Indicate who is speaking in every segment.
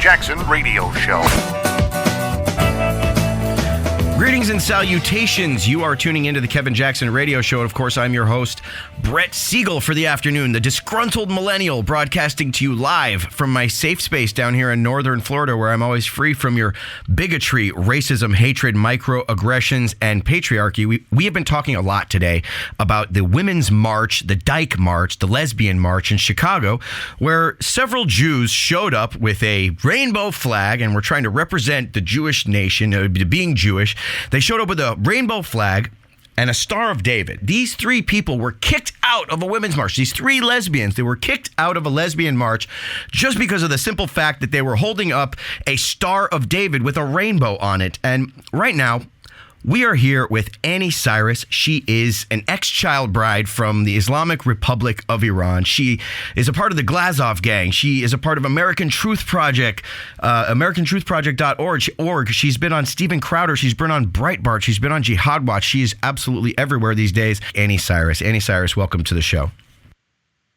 Speaker 1: Jackson Radio Show.
Speaker 2: Greetings and salutations. You are tuning into the Kevin Jackson Radio Show. And of course, I'm your host, Brett Siegel, for the afternoon, the Disgruntled Millennial, broadcasting to you live from my safe space down here in northern Florida, where I'm always free from your bigotry, racism, hatred, microaggressions, and patriarchy. We have been talking a lot today about the Women's March, the Dyke March, the Lesbian March in Chicago, where several Jews showed up with a rainbow flag and were trying to represent the Jewish nation, being Jewish. They showed up with a rainbow flag and a Star of David. These three people were kicked out of a women's march. These three lesbians, they were kicked out of a lesbian march just because of the simple fact that they were holding up a Star of David with a rainbow on it. And right now, we are here with Anni Cyrus. She is an ex-child bride from the Islamic Republic of Iran. She is a part of the Glazov gang. She is a part of American Truth Project, AmericanTruthProject.org. She's been on Steven Crowder. She's been on Breitbart. She's been on Jihad Watch. She is absolutely everywhere these days. Anni Cyrus. Anni Cyrus, welcome to the show.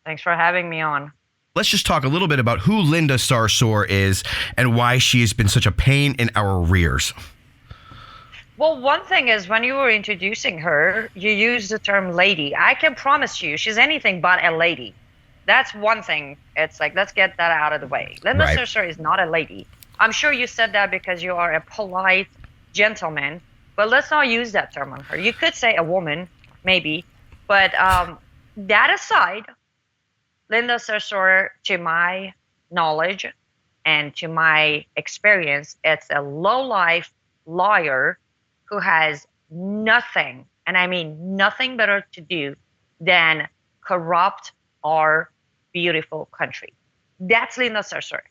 Speaker 3: Thanks for having me on.
Speaker 2: Let's just talk a little bit about who Linda Sarsour is and why she has been such a pain in our rears.
Speaker 3: Well, one thing is, when you were introducing her, you used the term lady. I can promise you she's anything but a lady. That's one thing. It's like, let's get that out of the way. Linda Sarsour is not a lady. I'm sure you said that because you are a polite gentleman, but let's not use that term on her. You could say a woman, maybe, but that aside, Linda Sarsour, to my knowledge and to my experience, it's a low-life liar who has nothing, and I mean nothing better to do than corrupt our beautiful country. That's Linda Sarsour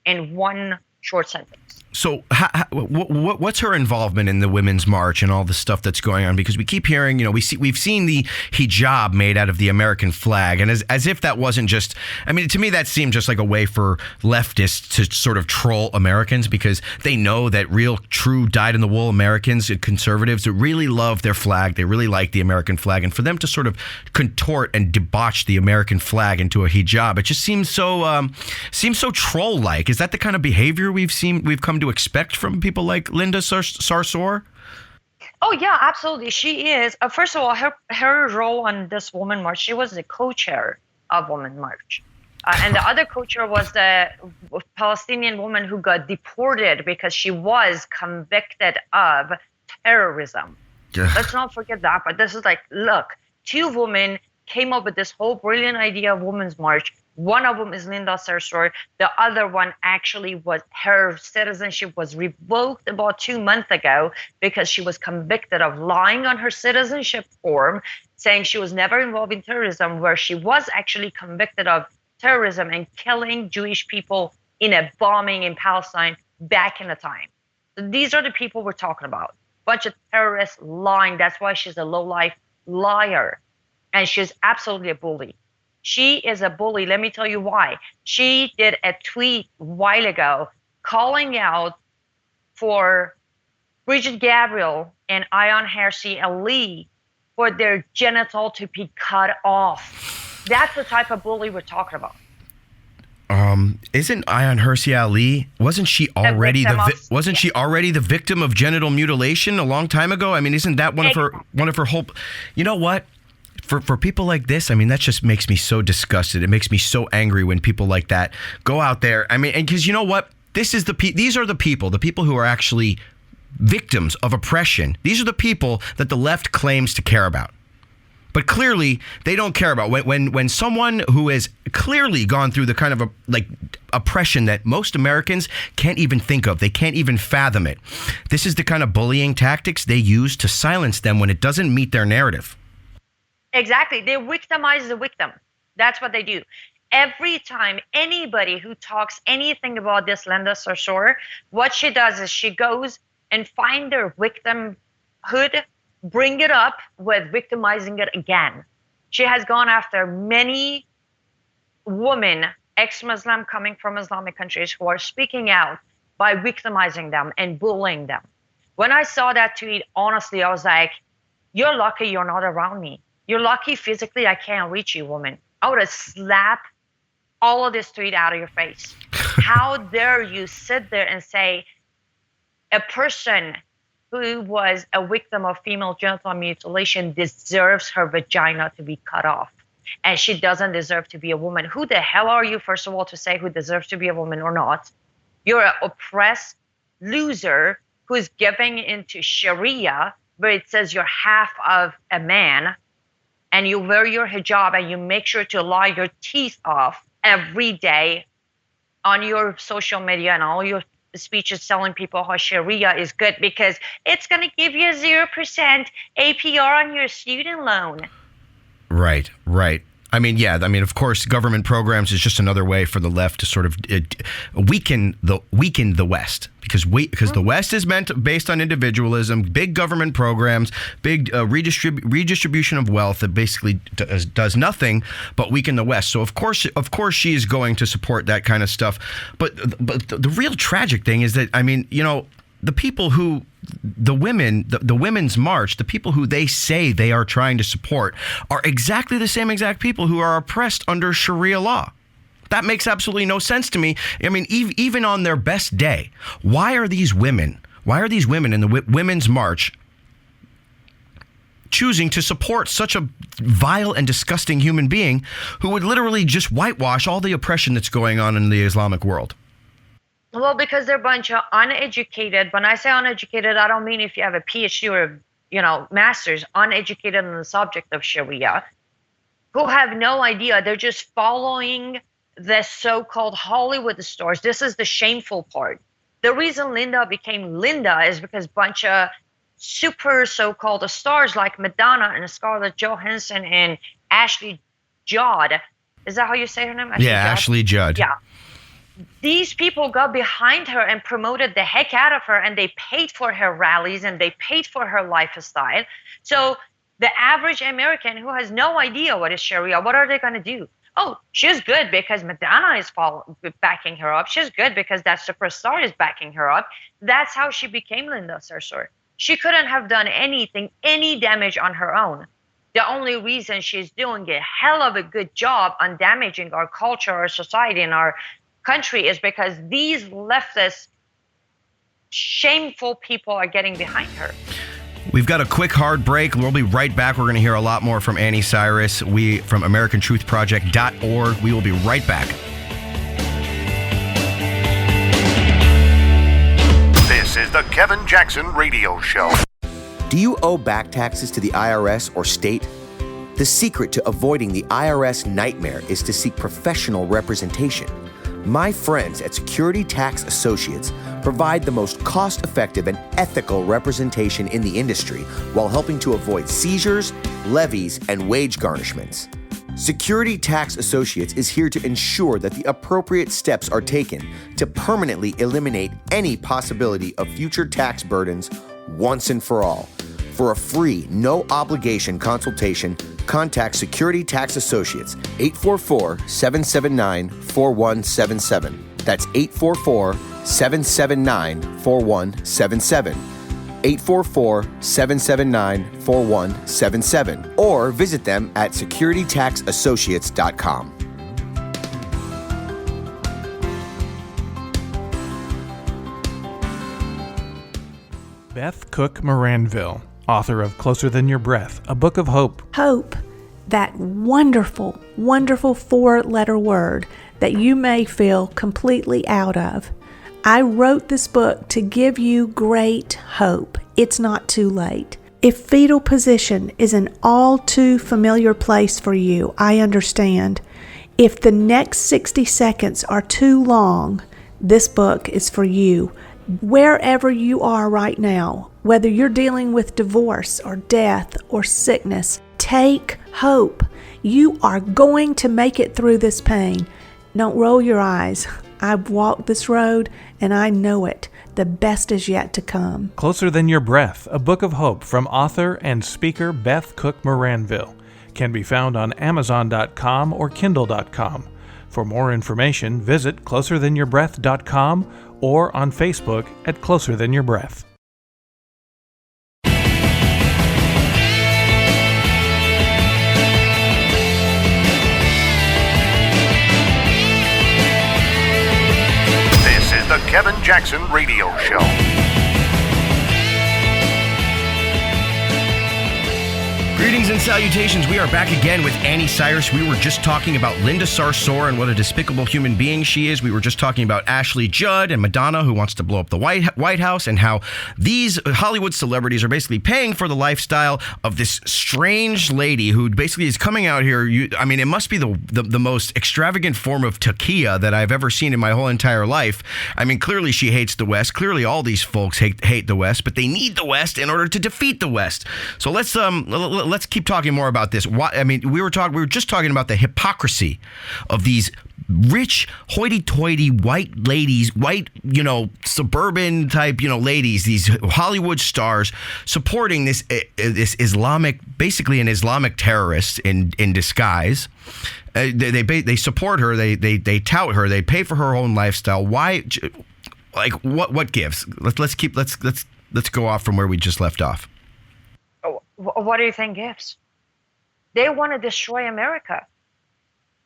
Speaker 3: in one short sentence.
Speaker 2: So what's her involvement in the Women's March and all the stuff that's going on? Because we keep hearing, we've seen the hijab made out of the American flag. And as if that wasn't just, I mean, to me, that seemed just like a way for leftists to sort of troll Americans, because they know that real, true, dyed-in-the-wool Americans and conservatives really love their flag. They really like the American flag. And for them to sort of contort and debauch the American flag into a hijab, it just seems so troll-like. Is that the kind of behavior we've come to expect from people like Linda Sarsour?
Speaker 3: Oh yeah, absolutely. She is. First of all, her role on this Women's March, she was the co-chair of Women's March. And the other co-chair was the Palestinian woman who got deported because she was convicted of terrorism. Let's not forget that. But this is like, look, two women came up with this whole brilliant idea of Women's March. One of them is Linda Sarsour. The other one actually was, her citizenship was revoked about 2 months ago because she was convicted of lying on her citizenship form, saying she was never involved in terrorism, where she was actually convicted of terrorism and killing Jewish people in a bombing in Palestine back in the time. So these are the people we're talking about. Bunch of terrorists lying. That's why she's a low-life liar. And she's absolutely a bully. She is a bully. Let me tell you why. She did a tweet a while ago calling out for Bridget Gabriel and Ayaan Hirsi Ali for their genital to be cut off. That's the type of bully we're talking about.
Speaker 2: Isn't Ayaan Hirsi Ali, wasn't she already the victim of genital mutilation a long time ago? I mean, isn't that one of her whole, you know what? For people like this, I mean, that just makes me so disgusted. It makes me so angry when people like that go out there. I mean, and because you know what? These are the people who are actually victims of oppression. These are the people that the left claims to care about. But clearly, they don't care about when someone who has clearly gone through the kind of oppression that most Americans can't even think of. They can't even fathom it. This is the kind of bullying tactics they use to silence them when it doesn't meet their narrative.
Speaker 3: Exactly. They victimize the victim. That's what they do. Every time anybody who talks anything about this Linda Sarsour, what she does is she goes and find their victimhood, bring it up with victimizing it again. She has gone after many women, ex-Muslim coming from Islamic countries, who are speaking out by victimizing them and bullying them. When I saw that tweet, honestly, I was like, you're lucky you're not around me. You're lucky physically I can't reach you, woman. I would have slapped all of this tweet out of your face. How dare you sit there and say a person who was a victim of female genital mutilation deserves her vagina to be cut off, and she doesn't deserve to be a woman? Who the hell are you, first of all, to say who deserves to be a woman or not? You're an oppressed loser who's giving into Sharia, where it says you're half of a man, and you wear your hijab and you make sure to lie your teeth off every day on your social media and all your speeches telling people how Sharia is good because it's going to give you 0% APR on your student loan.
Speaker 2: Right. I mean, of course, government programs is just another way for the left to sort of weaken the West, because the West is based on individualism, big government programs, big redistribution of wealth that basically does nothing but weaken the West. So of course she is going to support that kind of stuff. But the real tragic thing is that, I mean, you know, the people who, the women's march, the people who they say they are trying to support are exactly the same exact people who are oppressed under Sharia law. That makes absolutely no sense to me. I mean, even on their best day, why are these women in the women's march choosing to support such a vile and disgusting human being who would literally just whitewash all the oppression that's going on in the Islamic world?
Speaker 3: Well, because they're a bunch of uneducated. When I say uneducated, I don't mean if you have a PhD or master's, uneducated on the subject of Sharia, who have no idea. They're just following the so-called Hollywood stars. This is the shameful part. The reason Linda became Linda is because a bunch of super so-called stars like Madonna and Scarlett Johansson and Ashley Judd. Is that how you say her name?
Speaker 2: Ashley Judd.
Speaker 3: Yeah. These people got behind her and promoted the heck out of her, and they paid for her rallies and they paid for her lifestyle. So the average American who has no idea what is Sharia, what are they going to do? Oh, she's good because Madonna is backing her up. She's good because that superstar is backing her up. That's how she became Linda Sarsour. She couldn't have done any damage on her own. The only reason she's doing a hell of a good job on damaging our culture, our society, and our country is because these leftist, shameful people are getting behind her.
Speaker 2: We've got a quick hard break. We'll be right back. We're going to hear a lot more from Anni Cyrus. From AmericanTruthProject.org. We will be right back.
Speaker 1: This is the Kevin Jackson Radio Show.
Speaker 4: Do you owe back taxes to the IRS or state? The secret to avoiding the IRS nightmare is to seek professional representation. My friends at Security Tax Associates provide the most cost-effective and ethical representation in the industry while helping to avoid seizures, levies, and wage garnishments. Security Tax Associates is here to ensure that the appropriate steps are taken to permanently eliminate any possibility of future tax burdens once and for all. For a free, no-obligation consultation, contact Security Tax Associates, 844-779-4177. That's 844-779-4177. 844-779-4177. Or visit them at securitytaxassociates.com.
Speaker 5: Beth Cook Moranville, author of Closer Than Your Breath, a book of hope.
Speaker 6: Hope, that wonderful, wonderful 4-letter word that you may feel completely out of. I wrote this book to give you great hope. It's not too late. If fetal position is an all too familiar place for you, I understand. If the next 60 seconds are too long, this book is for you. Wherever you are right now, whether you're dealing with divorce or death or sickness, take hope. You are going to make it through this pain. Don't roll your eyes. I've walked this road and I know it. The best is yet to come.
Speaker 5: Closer Than Your Breath, a book of hope from author and speaker Beth Cook Moranville, can be found on Amazon.com or Kindle.com. For more information, visit closerthanyourBreath.com or on Facebook at Closer Than Your Breath.
Speaker 1: Jackson Radio Show.
Speaker 2: Greetings and salutations. We are back again with Anni Cyrus. We were just talking about Linda Sarsour and what a despicable human being she is. We were just talking about Ashley Judd and Madonna, who wants to blow up the White House, and how these Hollywood celebrities are basically paying for the lifestyle of this strange lady who basically is coming out here. It must be the most extravagant form of taquilla that I've ever seen in my whole entire life. I mean, clearly she hates the West. Clearly all these folks hate the West, but they need the West in order to defeat the West. So let's keep talking more about this. We were just talking about the hypocrisy of these rich, hoity-toity white ladies, suburban type, ladies, these Hollywood stars supporting this Islamic, basically an Islamic terrorist in disguise. They support her. They tout her. They pay for her own lifestyle. Why? Like what gives? Let's go off from where we just left off.
Speaker 3: What do you think gives? They want to destroy America.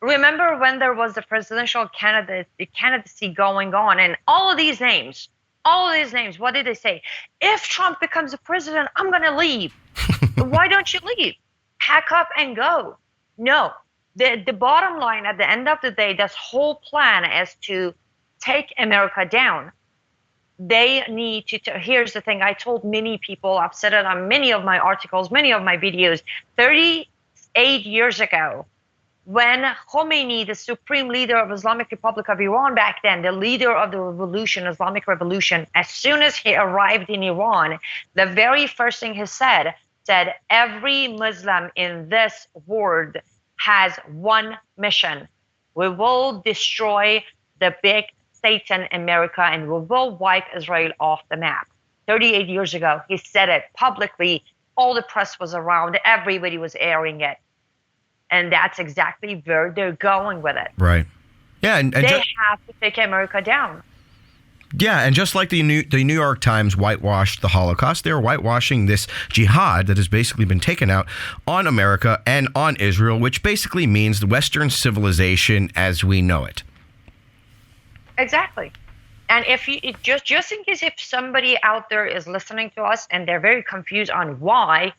Speaker 3: Remember when there was the presidential candidacy going on, and all of these names, what did they say? If Trump becomes the president, I'm going to leave. Why don't you leave? Pack up and go. No. The bottom line, at the end of the day, this whole plan is to take America down. They need to, here's the thing, I told many people, I've said it on many of my articles, many of my videos, 38 years ago, when Khomeini, the supreme leader of Islamic Republic of Iran back then, the leader of the revolution, Islamic revolution, as soon as he arrived in Iran, the very first thing he said, every Muslim in this world has one mission. We will destroy the big Satan America, and we will wipe Israel off the map. 38 years ago, he said it publicly. All the press was around. Everybody was airing it. And that's exactly where they're going with it.
Speaker 2: Right. Yeah. And
Speaker 3: they have to take America down.
Speaker 2: Yeah, and just like the New York Times whitewashed the Holocaust, they're whitewashing this jihad that has basically been taken out on America and on Israel, which basically means the Western civilization as we know it.
Speaker 3: Exactly. And if you just in case if somebody out there is listening to us and they're very confused on why,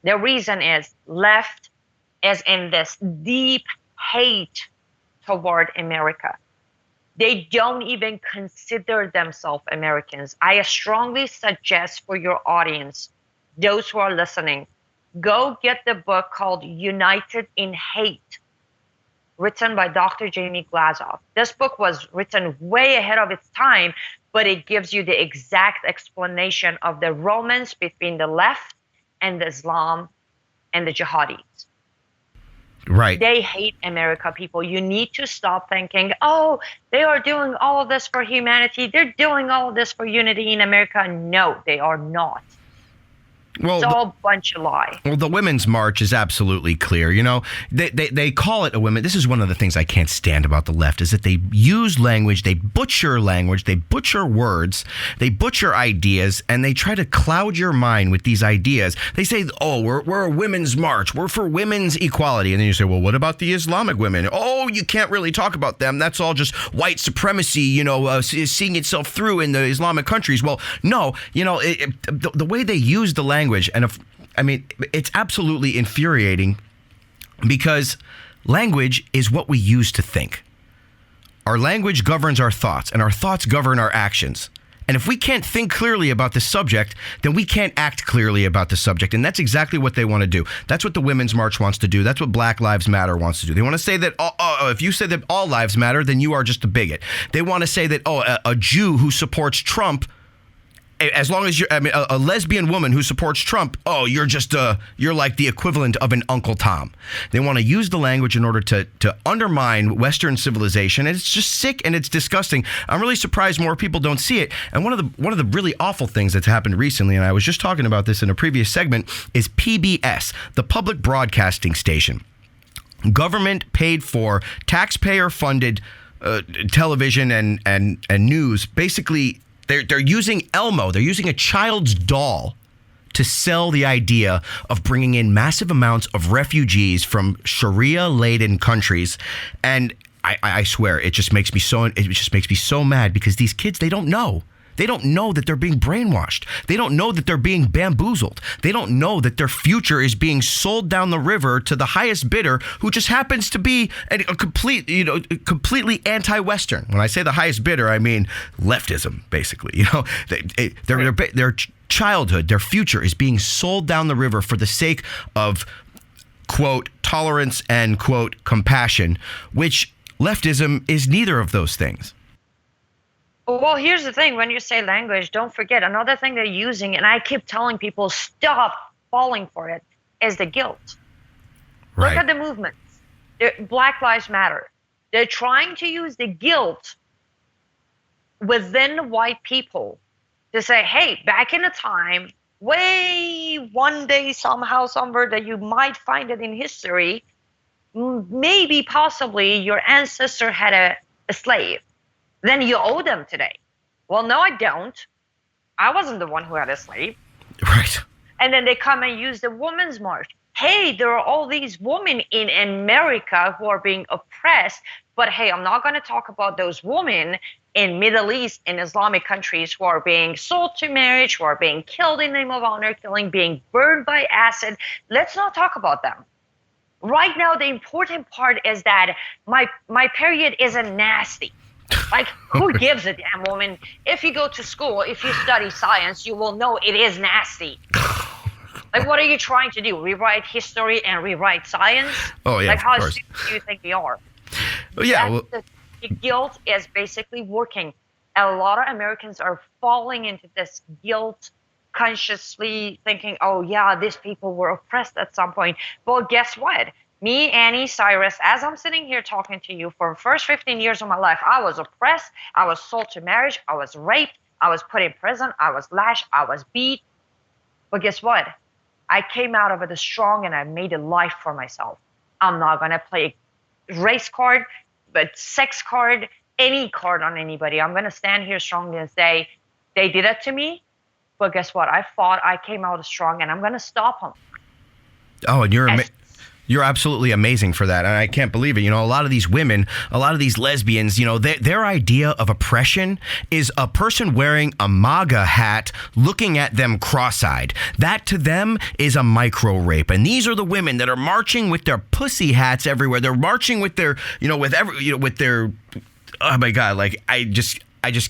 Speaker 3: the reason is left is in this deep hate toward America. They don't even consider themselves Americans. I strongly suggest for your audience, those who are listening, go get the book called United in Hate, written by Dr. Jamie Glazoff. This book was written way ahead of its time, but it gives you the exact explanation of the romance between the left and the Islam and the jihadis.
Speaker 2: Right.
Speaker 3: They hate America, people. You need to stop thinking, oh, they are doing all of this for humanity. They're doing all of this for unity in America. No, they are not.
Speaker 2: Well,
Speaker 3: it's all a bunch of lie.
Speaker 2: Well, the Women's March is absolutely clear. They call it a women. This is one of the things I can't stand about the left is that they use language, they butcher words, they butcher ideas, and they try to cloud your mind with these ideas. They say, oh, we're a women's march. We're for women's equality. And then you say, well, what about the Islamic women? Oh, you can't really talk about them. That's all just white supremacy, seeing itself through in the Islamic countries. Well, no, the way they use the language, and it's absolutely infuriating because language is what we use to think. Our language governs our thoughts, and our thoughts govern our actions. And if we can't think clearly about the subject, then we can't act clearly about the subject. And that's exactly what they want to do. That's what the Women's March wants to do. That's what Black Lives Matter wants to do. They want to say that if you say that all lives matter, then you are just a bigot. They want to say that, a Jew who supports Trump, as long as you're, a lesbian woman who supports Trump, you're like the equivalent of an Uncle Tom. They want to use the language in order to undermine Western civilization, and it's just sick and it's disgusting. I'm really surprised more people don't see it. And one of the really awful things that's happened recently, and I was just talking about this in a previous segment, is PBS, the public broadcasting station. Government paid for, taxpayer funded television and news. Basically, They're using Elmo. They're using a child's doll to sell the idea of bringing in massive amounts of refugees from Sharia-laden countries. And I swear, it just makes me so mad because these kids, they don't know. They don't know that they're being brainwashed. They don't know that they're being bamboozled. They don't know that their future is being sold down the river to the highest bidder, who just happens to be completely anti-Western. When I say the highest bidder, I mean leftism, basically. Their childhood, their future is being sold down the river for the sake of, quote, tolerance and, quote, compassion, which leftism is neither of those things.
Speaker 3: Well, here's the thing. When you say language, don't forget another thing they're using, and I keep telling people, stop falling for it, is the guilt.
Speaker 2: Right.
Speaker 3: Look at the movements. Black Lives Matter. They're trying to use the guilt within white people to say, hey, back in a time, way one day, somehow, somewhere, that you might find it in history, maybe, possibly, your ancestor had a slave. Then you owe them today. Well, no, I don't. I wasn't the one who had a slave.
Speaker 2: Right.
Speaker 3: And then they come and use the Women's March. Hey, there are all these women in America who are being oppressed. But hey, I'm not going to talk about those women in Middle East and Islamic countries who are being sold to marriage, who are being killed in the name of honor killing, being burned by acid. Let's not talk about them. Right now, the important part is that my period isn't nasty. Like, who gives a damn, woman? If you go to school, if you study science, you will know it is nasty. Like, what are you trying to do? Rewrite history and rewrite science?
Speaker 2: Oh, yeah,
Speaker 3: like, how
Speaker 2: of course.
Speaker 3: stupid do you think we are?
Speaker 2: Well, yeah.
Speaker 3: The guilt is basically working. A lot of Americans are falling into this guilt, consciously thinking, oh, yeah, these people were oppressed at some point. Well, guess what? Me, Anni Cyrus, as I'm sitting here talking to you, for the first 15 years of my life, I was oppressed, I was sold to marriage, I was raped, I was put in prison, I was lashed, I was beat. But guess what? I came out of it strong and I made a life for myself. I'm not going to play race card, but sex card, any card on anybody. I'm going to stand here strongly and say, they did it to me, but guess what? I fought, I came out strong, and I'm going to stop them.
Speaker 2: Oh, and you're absolutely amazing for that. And I can't believe it. A lot of these women, a lot of these lesbians, their idea of oppression is a person wearing a MAGA hat looking at them cross-eyed. That to them is a micro rape. And these are the women that are marching with their pussy hats everywhere. They're marching with their, with their, oh my God, like I just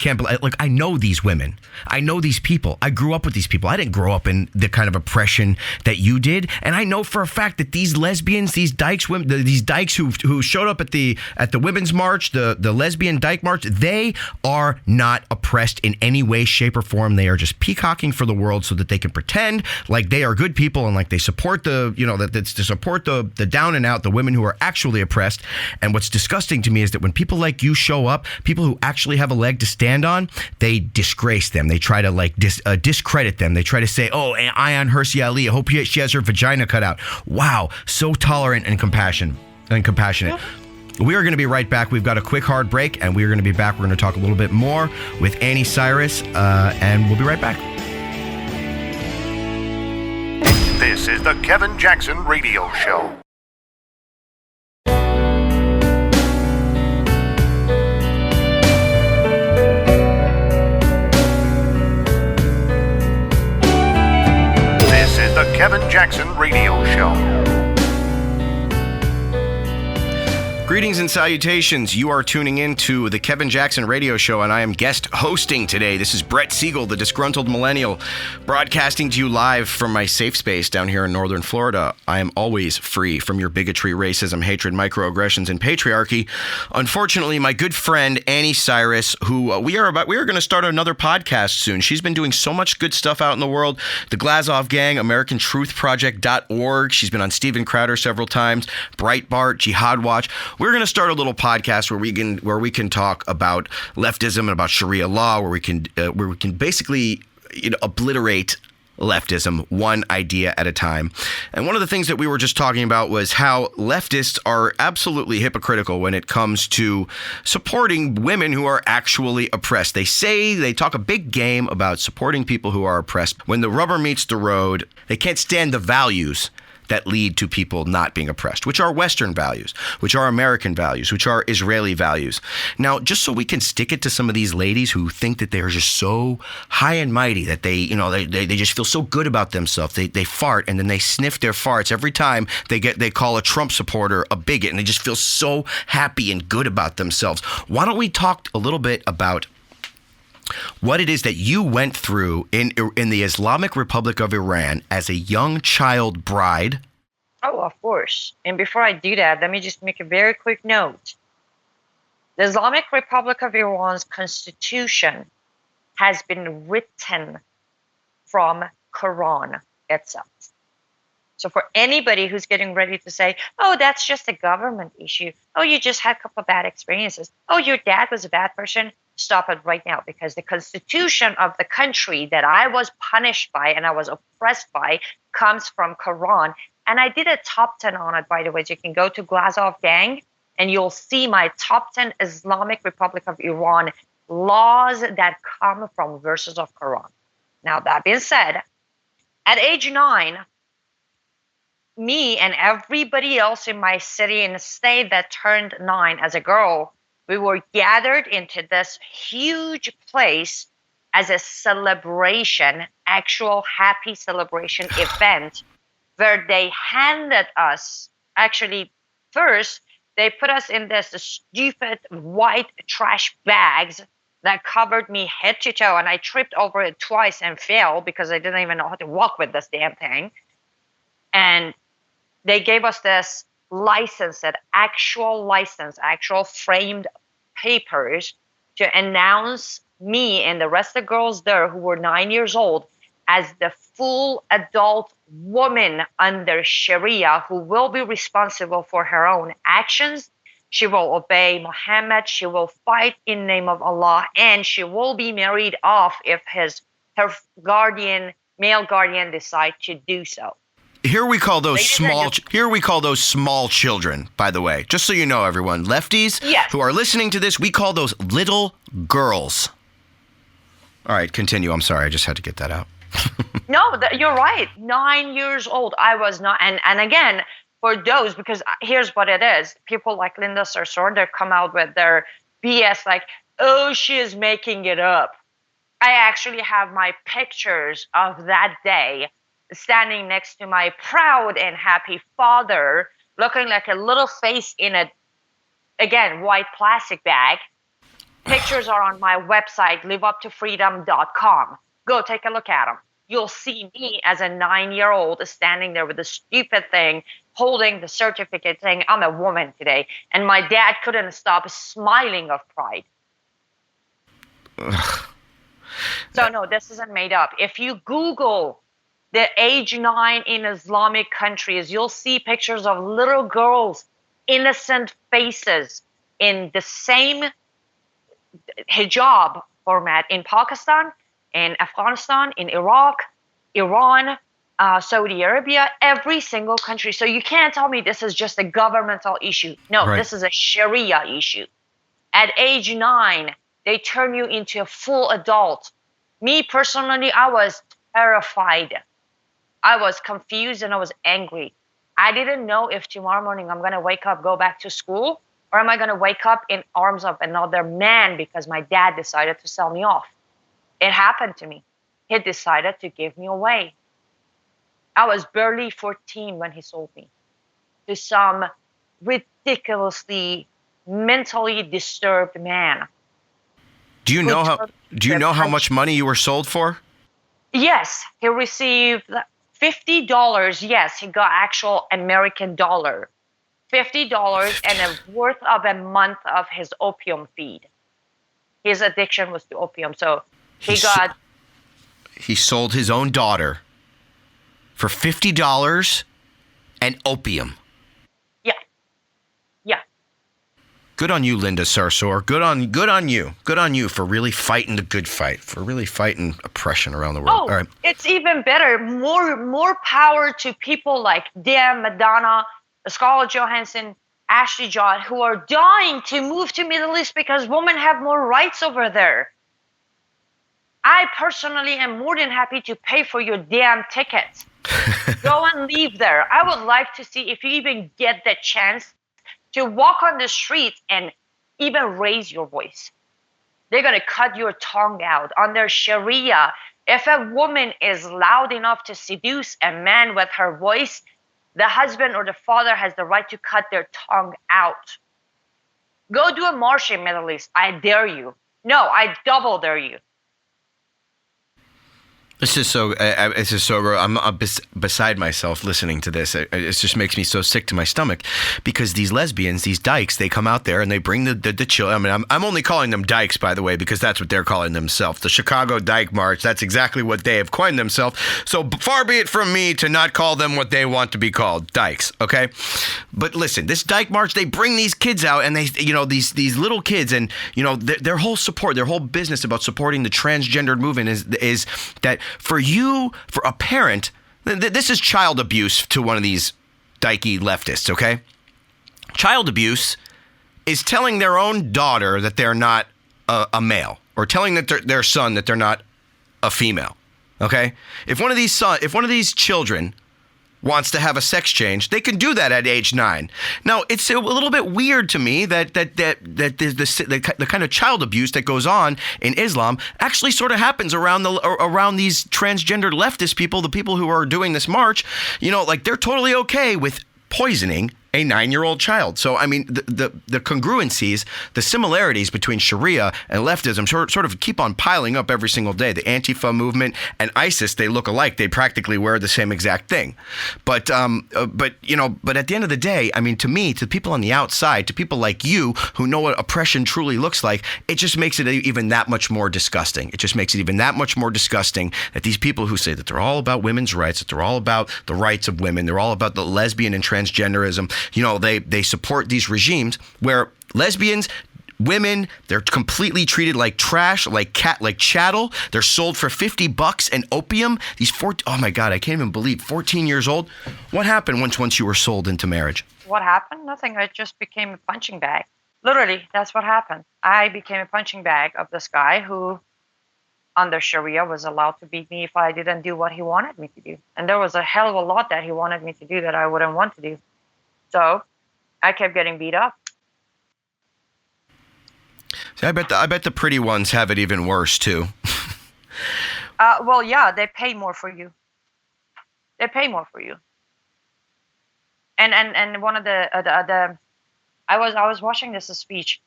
Speaker 2: can't believe. Look, I know these women. I know these people. I grew up with these people. I didn't grow up in the kind of oppression that you did, and I know for a fact that these lesbians, these dykes, women, these dykes who showed up at the Women's March, the lesbian dyke march, they are not oppressed in any way, shape, or form. They are just peacocking for the world so that they can pretend like they are good people and like they support that it's to support the down and out, the women who are actually oppressed. And what's disgusting to me is that when people like you show up, people who actually have a leg to stand on, they disgrace them. They try to discredit them. They try to say, oh, Ayaan Hirsi Ali, I hope she has her vagina cut out. Wow, so tolerant and compassionate. We are going to be right back. We've got a quick hard break, and we are going to be back. We're going to talk a little bit more with Anni Cyrus, and we'll be right back.
Speaker 1: This is the Kevin Jackson Radio Show. The Kevin Jackson Radio Show.
Speaker 2: Greetings and salutations. You are tuning in to the Kevin Jackson Radio Show, and I am guest hosting today. This is Brett Siegel, the Disgruntled Millennial, broadcasting to you live from my safe space down here in northern Florida. I am always free from your bigotry, racism, hatred, microaggressions, and patriarchy. Unfortunately, my good friend Anni Cyrus, who we are going to start another podcast soon. She's been doing so much good stuff out in the world. The Glazov Gang, AmericanTruthProject.org. She's been on Steven Crowder several times. Breitbart, Jihad Watch. We're going to start a little podcast where we can talk about leftism and about Sharia law, where we can basically obliterate leftism one idea at a time. And one of the things that we were just talking about was how leftists are absolutely hypocritical when it comes to supporting women who are actually oppressed. They talk a big game about supporting people who are oppressed. When the rubber meets the road, they can't stand the values that lead to people not being oppressed, which are Western values, which are American values, which are Israeli values. Now, just so we can stick it to some of these ladies who think that they're just so high and mighty that they just feel so good about themselves. They fart and then they sniff their farts every time they call a Trump supporter a bigot, and they just feel so happy and good about themselves. Why don't we talk a little bit about what it is that you went through in the Islamic Republic of Iran as a young child bride?
Speaker 3: Oh, of course. And before I do that, let me just make a very quick note. The Islamic Republic of Iran's constitution has been written from Quran itself. So for anybody who's getting ready to say, oh, that's just a government issue. Oh, you just had a couple of bad experiences. Oh, your dad was a bad person. Stop it right now, because the constitution of the country that I was punished by and I was oppressed by comes from Quran. And I did a top 10 on it, by the way. So you can go to Glazov Gang and you'll see my top 10 Islamic Republic of Iran laws that come from verses of Quran. Now, that being said, at age 9, me and everybody else in my city and state that turned 9 as a girl, we were gathered into this huge place as a celebration, actual happy celebration event, where they handed us, actually, first, they put us in this stupid white trash bags that covered me head to toe, and I tripped over it twice and fell because I didn't even know how to walk with this damn thing. And they gave us this license, actual framed papers to announce me and the rest of the girls there who were 9 years old as the full adult woman under Sharia who will be responsible for her own actions. She will obey Muhammad. She will fight in the name of Allah, and she will be married off if her male guardian decide to do so.
Speaker 2: Here we call those small children, by the way. Just so you know, everyone, lefties who are listening to this, we call those little girls. All right, continue. I'm sorry, I just had to get that out.
Speaker 3: No, you're right. 9 years old. I was not. And again, for those, because here's what it is. People like Linda Sarsour, they come out with their BS like, oh, she is making it up. I actually have my pictures of that day standing next to my proud and happy father, looking like a little face in a, again, white plastic bag. Pictures are on my website, liveuptofreedom.com. Go take a look at them. You'll see me as a 9-year-old standing there with a stupid thing, holding the certificate saying, I'm a woman today. And my dad couldn't stop smiling of pride. So no, this isn't made up. If you Google the age 9 in Islamic countries, you'll see pictures of little girls, innocent faces in the same hijab format in Pakistan, in Afghanistan, in Iraq, Iran, Saudi Arabia, every single country. So you can't tell me this is just a governmental issue. No, right. This is a Sharia issue. At age 9, they turn you into a full adult. Me personally, I was terrified. I was confused and I was angry. I didn't know if tomorrow morning I'm going to wake up, go back to school, or am I going to wake up in arms of another man because my dad decided to sell me off. It happened to me. He decided to give me away. I was barely 14 when he sold me to some ridiculously mentally disturbed man.
Speaker 2: Do you know how much money you were sold for?
Speaker 3: Yes, he received $50. Yes, he got actual American dollar. $50 and a worth of a month of his opium feed. His addiction was to opium, so
Speaker 2: he sold his own daughter for $50 and opium.
Speaker 3: Yeah.
Speaker 2: Good on you, Linda Sarsour. Good on you. Good on you for really fighting the good fight, for really fighting oppression around the world.
Speaker 3: Oh, all right. It's even better. More power to people like Dem, Madonna, Scarlett Johansson, Ashley Judd, who are dying to move to Middle East because women have more rights over there. I personally am more than happy to pay for your damn tickets. Go and live there. I would like to see if you even get the chance to walk on the streets and even raise your voice. They're going to cut your tongue out. Under Sharia, if a woman is loud enough to seduce a man with her voice, the husband or the father has the right to cut their tongue out. Go do a march in Middle East. I dare you. No, I double dare you.
Speaker 2: This is so. I'm beside myself listening to this. It just makes me so sick to my stomach, because these lesbians, these dykes, they come out there and they bring the children. I mean, I'm only calling them dykes, by the way, because that's what they're calling themselves. The Chicago Dyke March. That's exactly what they have coined themselves. So far be it from me to not call them what they want to be called, dykes. Okay, but listen, this Dyke March, they bring these kids out, and they, these little kids, and their whole support, their whole business about supporting the transgendered movement is that. For a parent, this is child abuse to one of these dykey leftists, okay? Child abuse is telling their own daughter that they're not a male, or telling their son that they're not a female, okay? If one of these children wants to have a sex change, they can do that at age 9. Now, it's a little bit weird to me that the kind of child abuse that goes on in Islam actually sort of happens around these transgender leftist people, the people who are doing this march. They're totally okay with poisoning a 9-year-old child. So, I mean, the congruencies, the similarities between Sharia and leftism sort of keep on piling up every single day. The Antifa movement and ISIS, they look alike. They practically wear the same exact thing. But at the end of the day, I mean, to me, to people on the outside, to people like you who know what oppression truly looks like, it just makes it even that much more disgusting. It just makes it even that much more disgusting that these people who say that they're all about women's rights, that they're all about the rights of women, they're all about the lesbian and transgenderism, they support these regimes where lesbians, women, they're completely treated like trash, like chattel. They're sold for $50 and opium. Oh my God, I can't even believe 14 years old. What happened once you were sold into marriage?
Speaker 3: What happened? Nothing. I just became a punching bag. Literally, that's what happened. I became a punching bag of this guy who, under Sharia, was allowed to beat me if I didn't do what he wanted me to do. And there was a hell of a lot that he wanted me to do that I wouldn't want to do. So I kept getting beat up.
Speaker 2: See, I bet the pretty ones have it even worse too.
Speaker 3: Well, yeah, they pay more for you. They pay more for you. And one of the I was watching this speech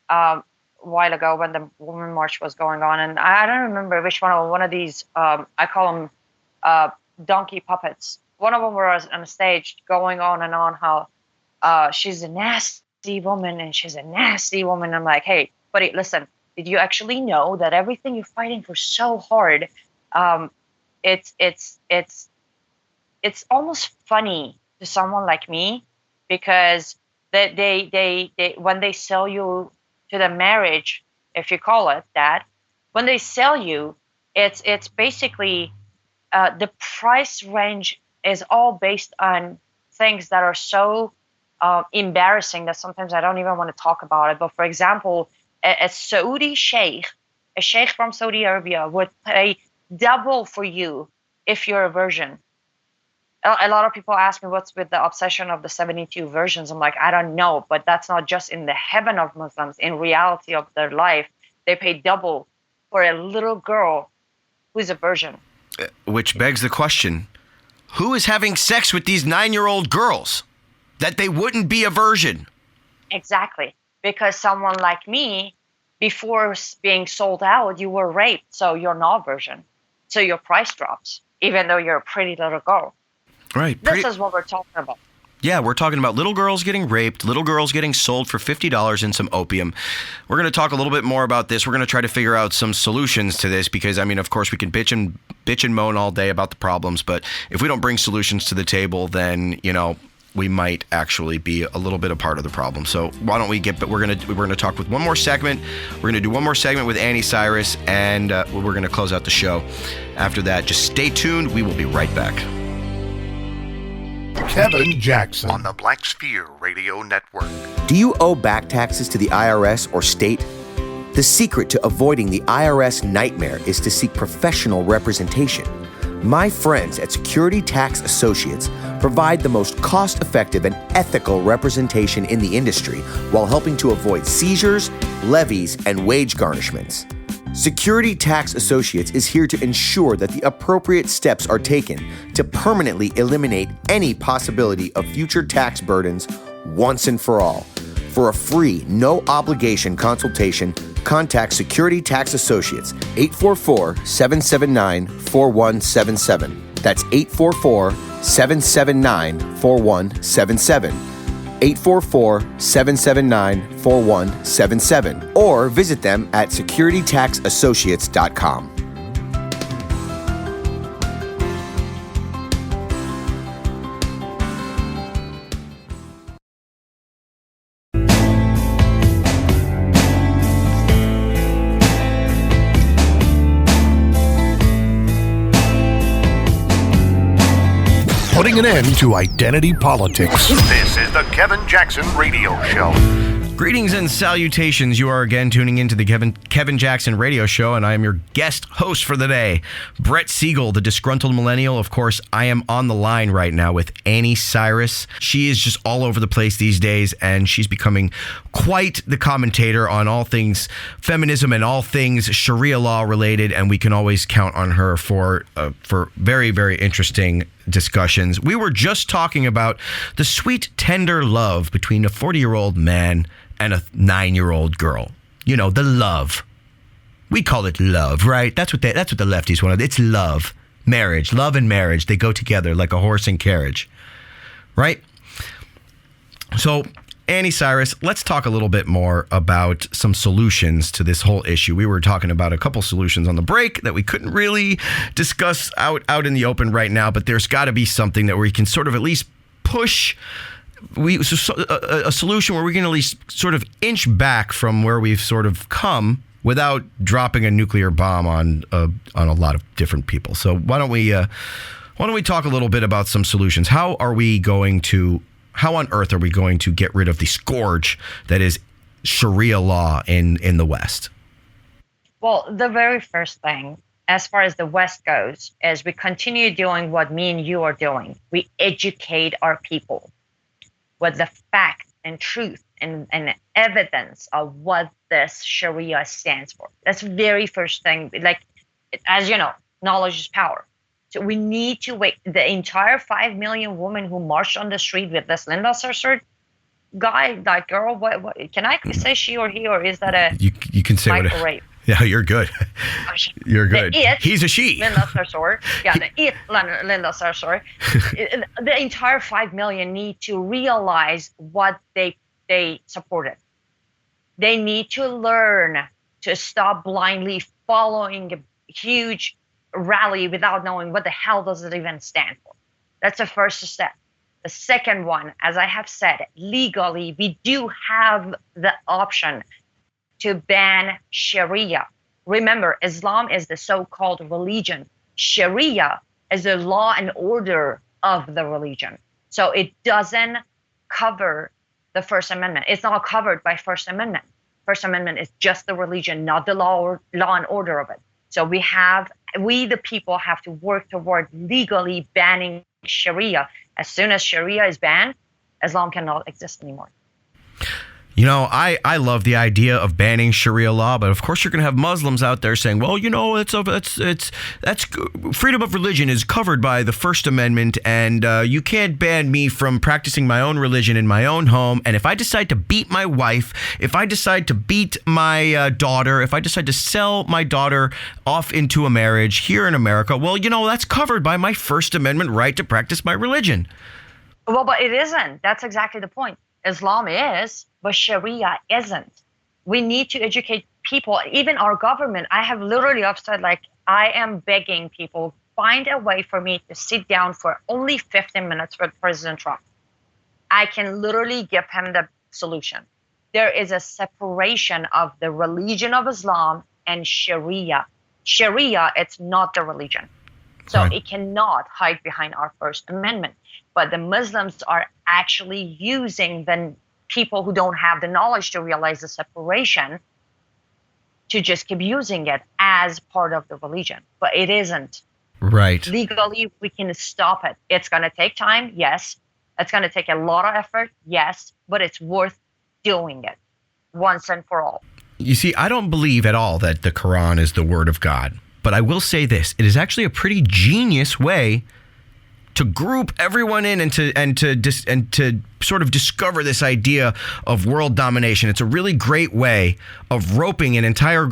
Speaker 3: a while ago when the Women March was going on, and I don't remember which one of these I call them donkey puppets. One of them was on stage going on and on how she's a nasty woman and she's a nasty woman. I'm like, hey, buddy, listen, did you actually know that everything you're fighting for so hard, it's almost funny to someone like me, because they when they sell you to the marriage, if you call it that, when they sell you, it's basically the price range is all based on things that are so embarrassing that sometimes I don't even want to talk about it. But for example, a Saudi sheikh, a sheikh from Saudi Arabia, would pay double for you if you're a virgin. A lot of people ask me what's with the obsession of the 72 virgins. I'm like, I don't know, but that's not just in the heaven of Muslims. In reality of their life, they pay double for a little girl who's a virgin.
Speaker 2: Which begs the question, who is having sex with these 9-year-old girls that they wouldn't be a virgin?
Speaker 3: Exactly. Because someone like me, before being sold out, you were raped, so you're not a virgin. So your price drops, even though you're a pretty little girl.
Speaker 2: Right.
Speaker 3: This is what we're talking about.
Speaker 2: Yeah, we're talking about little girls getting raped, little girls getting sold for $50 and some opium. We're going to talk a little bit more about this. We're going to try to figure out some solutions to this because, I mean, of course, we can bitch and moan all day about the problems, but if we don't bring solutions to the table, then, we might actually be a little bit a part of the problem. So why don't we we're going to talk with one more segment. We're going to do one more segment with Anni Cyrus, and we're going to close out the show. After that, just stay tuned. We will be right back.
Speaker 1: Kevin Jackson on the Black Sphere Radio Network.
Speaker 4: Do you owe back taxes to the IRS or state? The secret to avoiding the IRS nightmare is to seek professional representation. My friends at Security Tax Associates provide the most cost-effective and ethical representation in the industry while helping to avoid seizures, levies, and wage garnishments. Security Tax Associates is here to ensure that the appropriate steps are taken to permanently eliminate any possibility of future tax burdens once and for all. For a free, no-obligation consultation, contact Security Tax Associates, 844-779-4177. That's 844-779-4177. 844-779-4177. Or visit them at securitytaxassociates.com.
Speaker 1: Putting an end to identity politics. This is the Kevin Jackson Radio Show.
Speaker 2: Greetings and salutations. You are again tuning into the Kevin Jackson Radio Show, and I am your guest host for the day, Brett Siegel, the Disgruntled Millennial. Of course, I am on the line right now with Anni Cyrus. She is just all over the place these days, and she's becoming quite the commentator on all things feminism and all things Sharia law related, and we can always count on her for very, very interesting discussions. We were just talking about the sweet, tender love between a 40-year-old man and a 9-year-old girl. You know, the love. We call it love, right? That's what the lefties want. It's love. Marriage. Love and marriage. They go together like a horse and carriage. Right? So, Anni Cyrus, let's talk a little bit more about some solutions to this whole issue. We were talking about a couple solutions on the break that we couldn't really discuss out in the open right now, but there's got to be something that we can sort of at least push a solution where we can at least sort of inch back from where we've sort of come without dropping a nuclear bomb on a lot of different people. So why don't we talk a little bit about some solutions? How on earth are we going to get rid of the scourge that is Sharia law in the West?
Speaker 3: Well, the very first thing, as far as the West goes, is we continue doing what me and you are doing. We educate our people with the fact and truth and evidence of what this Sharia stands for. That's the very first thing. Like, as you know, knowledge is power. So we need to wait. The entire 5 million women who marched on the street with this Linda Sarsour guy, that girl, what can I say she or he, or is that a
Speaker 2: you can say whatever.
Speaker 3: Rape?
Speaker 2: Yeah, you're good. You're good. He's a she.
Speaker 3: Linda Sarsour. Yeah, Linda Sarsour. The entire 5 million need to realize what they supported. They need to learn to stop blindly following a huge rally without knowing what the hell does it even stand for. That's the first step. The second one, as I have said, legally, we do have the option to ban Sharia. Remember, Islam is the so-called religion. Sharia is the law and order of the religion. So it doesn't cover the First Amendment. It's not covered by First Amendment. First Amendment is just the religion, not the law and order of it. So we the people have to work toward legally banning Sharia. As soon as Sharia is banned, Islam cannot exist anymore.
Speaker 2: You know, I love the idea of banning Sharia law, but of course you're going to have Muslims out there saying, well, you know, that's freedom of religion is covered by the First Amendment, and you can't ban me from practicing my own religion in my own home. And if I decide to beat my wife, if I decide to beat my daughter, if I decide to sell my daughter off into a marriage here in America, well, you know, that's covered by my First Amendment right to practice my religion.
Speaker 3: Well, but it isn't. That's exactly the point. Islam is, but Sharia isn't. We need to educate people, even our government. I have literally said, like, I am begging people, find a way for me to sit down for only 15 minutes with President Trump. I can literally give him the solution. There is a separation of the religion of Islam and Sharia. Sharia, it's not the religion. So It cannot hide behind our First Amendment. But the Muslims are actually using the people who don't have the knowledge to realize the separation to just keep using it as part of the religion. But it isn't.
Speaker 2: Right.
Speaker 3: Legally, we can stop it. It's going to take time, yes. It's going to take a lot of effort, yes, but it's worth doing it once and for all.
Speaker 2: You see, I don't believe at all that the Quran is the word of God, but I will say this: it is actually a pretty genius way to group everyone in and to sort of discover this idea of world domination. It's a really great way of roping an entire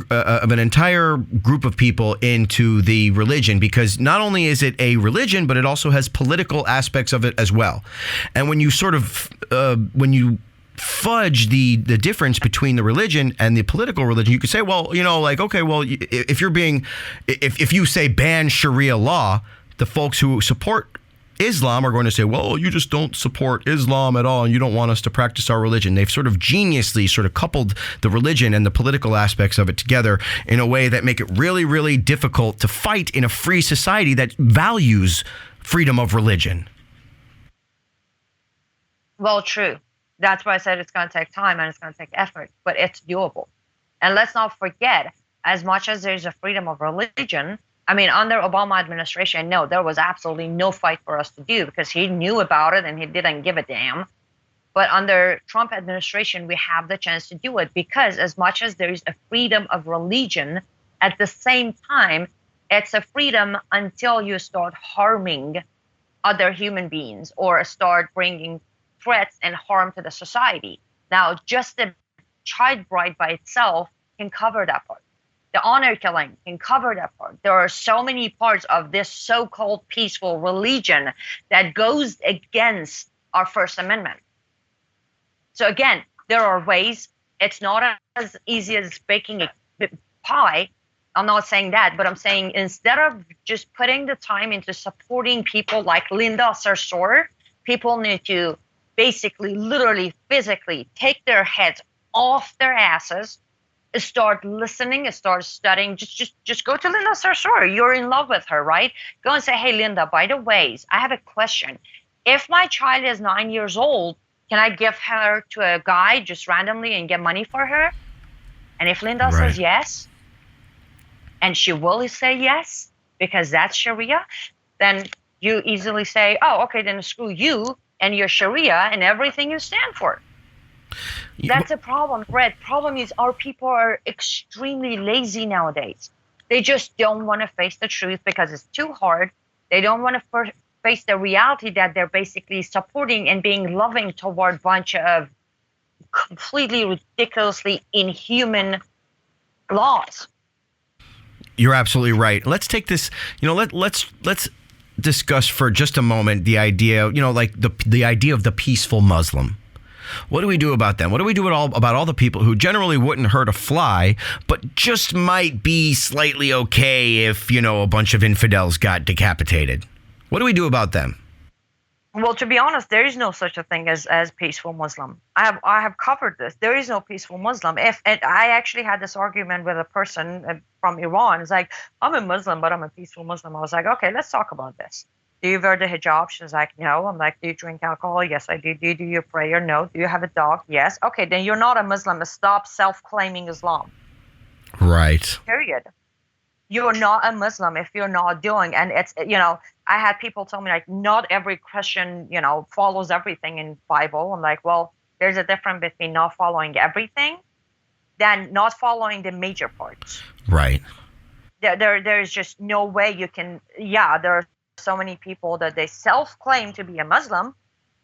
Speaker 2: group of people into the religion, because not only is it a religion, but it also has political aspects of it as well. And when you sort of when you fudge the difference between the religion and the political religion, you could say, well, like, okay, well, if you say ban Sharia law, the folks who support Islam are going to say, well, you just don't support Islam at all, and you don't want us to practice our religion. They've sort of geniusly sort of coupled the religion and the political aspects of it together in a way that make it really, really difficult to fight in a free society that values freedom of religion.
Speaker 3: Well, true. That's why I said it's going to take time and it's going to take effort, but it's doable. And let's not forget, as much as there's a freedom of religion, I mean, under Obama administration, no, there was absolutely no fight for us to do because he knew about it and he didn't give a damn. But under Trump administration, we have the chance to do it because as much as there is a freedom of religion, at the same time, it's a freedom until you start harming other human beings or start bringing threats and harm to the society. Now, just the child bride by itself can cover that part. The honor killing can cover that part. There are so many parts of this so-called peaceful religion that goes against our First Amendment. So again, there are ways. It's not as easy as baking a pie. I'm not saying that, but I'm saying instead of just putting the time into supporting people like Linda Sarsour, people need to basically, literally, physically take their heads off their asses, start listening, start studying. Just go to Linda Sarsour. You're in love with her, right? Go and say, hey, Linda, by the way, I have a question. If my child is 9 years old, can I give her to a guy just randomly and get money for her? And if Linda says yes, and she will say yes, because that's Sharia, then you easily say, oh, okay, then screw you and your Sharia and everything you stand for. That's a problem, Brett. Problem is our people are extremely lazy nowadays. They just don't want to face the truth because it's too hard. They don't want to face the reality that they're basically supporting and being loving toward a bunch of completely ridiculously inhuman laws.
Speaker 2: You're absolutely right. Let's take this, let's discuss for just a moment the idea, like the idea of the peaceful Muslim. What do we do about them? What do we do about all the people who generally wouldn't hurt a fly, but just might be slightly okay if, a bunch of infidels got decapitated? What do we do about them?
Speaker 3: Well, to be honest, there is no such a thing as peaceful Muslim. I have covered this. There is no peaceful Muslim. And I actually had this argument with a person from Iran. It's like, I'm a Muslim, but I'm a peaceful Muslim. I was like, okay, let's talk about this. Do you wear the hijab? She's like, no. I'm like, do you drink alcohol? Yes, I do. Do you do your prayer? No. Do you have a dog? Yes. Okay, then you're not a Muslim. Stop self-claiming Islam.
Speaker 2: Right.
Speaker 3: Period. You're not a Muslim if you're not doing. And it's, I had people tell me, like, not every Christian, follows everything in Bible. I'm like, well, there's a difference between not following everything than not following the major parts.
Speaker 2: Right.
Speaker 3: There's just no way you can, there are so many people that they self-claim to be a Muslim,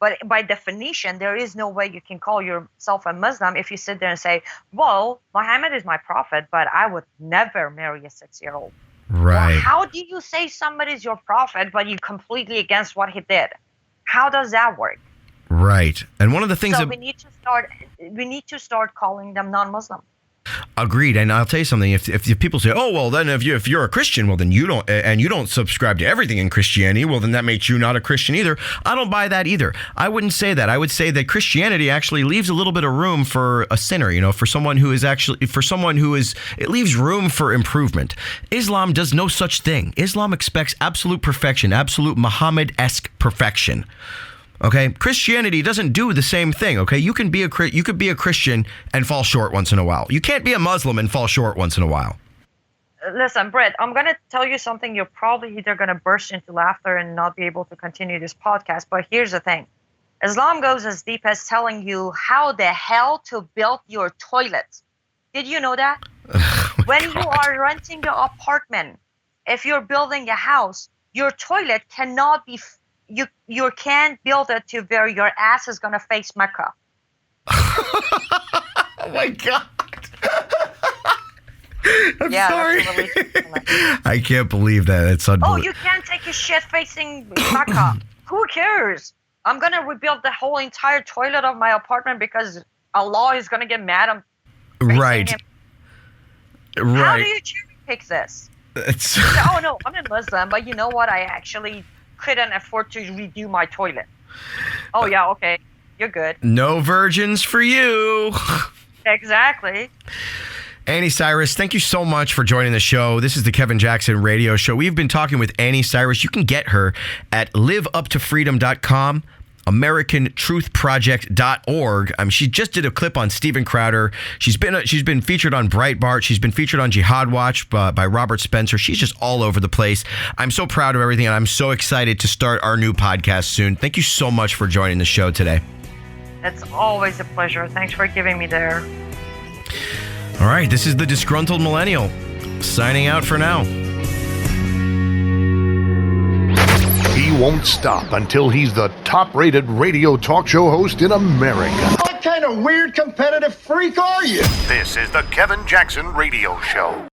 Speaker 3: but by definition, there is no way you can call yourself a Muslim if you sit there and say, well, Muhammad is my prophet, but I would never marry a 6-year-old.
Speaker 2: Right.
Speaker 3: Well, how do you say somebody's your prophet, but you're completely against what he did? How does that work?
Speaker 2: Right. And one of the things
Speaker 3: we need to start calling them non-Muslim.
Speaker 2: Agreed. And I'll tell you something. If people say, oh, well, then if you're a Christian, well, then you don't subscribe to everything in Christianity, well, then that makes you not a Christian either. I don't buy that either. I wouldn't say that. I would say that Christianity actually leaves a little bit of room for a sinner, for someone who is, it leaves room for improvement. Islam does no such thing. Islam expects absolute perfection, absolute Muhammad-esque perfection. Okay, Christianity doesn't do the same thing. Okay, you could be a Christian and fall short once in a while. You can't be a Muslim and fall short once in a while.
Speaker 3: Listen, Britt, I'm going to tell you something. You're probably either going to burst into laughter and not be able to continue this podcast. But here's the thing. Islam goes as deep as telling you how the hell to build your toilet. Did you know that? When you are renting your apartment, if you're building a house, your toilet cannot be, you can't build it to where your ass is going to face Mecca.
Speaker 2: Oh my God. I'm sorry. I can't believe that. It's unbelievable.
Speaker 3: Oh, you can't take a shit facing Mecca. Who cares? I'm going to rebuild the whole entire toilet of my apartment because Allah is going to get mad. I'm
Speaker 2: right.
Speaker 3: Him.
Speaker 2: Right.
Speaker 3: How do you cherry pick this? Oh, no, I'm a Muslim, but you know what? I actually couldn't afford to redo my toilet. Oh, yeah, okay. You're good.
Speaker 2: No virgins for you.
Speaker 3: Exactly.
Speaker 2: Anni Cyrus, thank you so much for joining the show. This is the Kevin Jackson Radio Show. We've been talking with Anni Cyrus. You can get her at liveuptofreedom.com, americantruthproject.org. She just did a clip on Steven Crowder. She's been featured on Breitbart. She's been featured on Jihad Watch by Robert Spencer. She's just all over the place. I'm so proud of everything, and I'm so excited to start our new podcast soon. Thank you so much for joining the show today.
Speaker 3: It's always a pleasure. Thanks for giving me there.
Speaker 2: All right, this is the Disgruntled Millennial, signing out for now.
Speaker 1: He won't stop until he's the top-rated radio talk show host in America.
Speaker 7: What kind of weird competitive freak are you?
Speaker 1: This is the Kevin Jackson Radio Show.